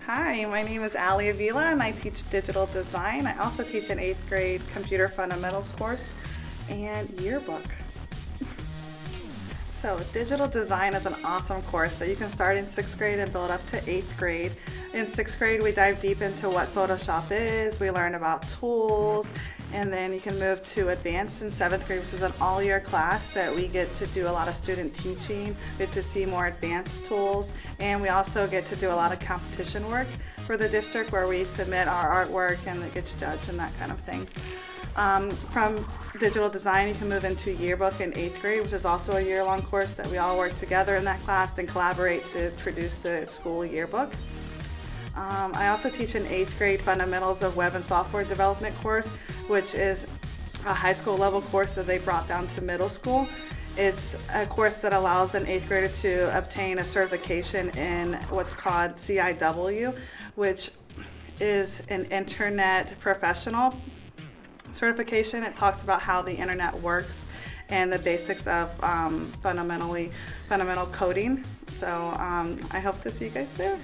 Hi, my name is Ali Avila and I teach digital design. I also teach an 8th grade computer fundamentals course and yearbook. So digital design is an awesome course that you can start in 6th grade and build up to 8th grade. In 6th grade, we dive deep into what Photoshop is, we learn about tools, and then you can move to advanced in 7th grade, which is an all-year class that we get to do a lot of student teaching, we get to see more advanced tools, and we also get to do a lot of competition work for the district where we submit our artwork and it gets judged and that kind of thing. From digital design, you can move into yearbook in 8th grade, which is also a year-long course that we all work together in that class and collaborate to produce the school yearbook. I also teach an 8th grade fundamentals of web and software development course, which is a high school level course that they brought down to middle school. It's a course that allows an 8th grader to obtain a certification in what's called CIW, which is an internet professional certification. It talks about how the internet works and the basics of fundamental coding. So I hope to see you guys there.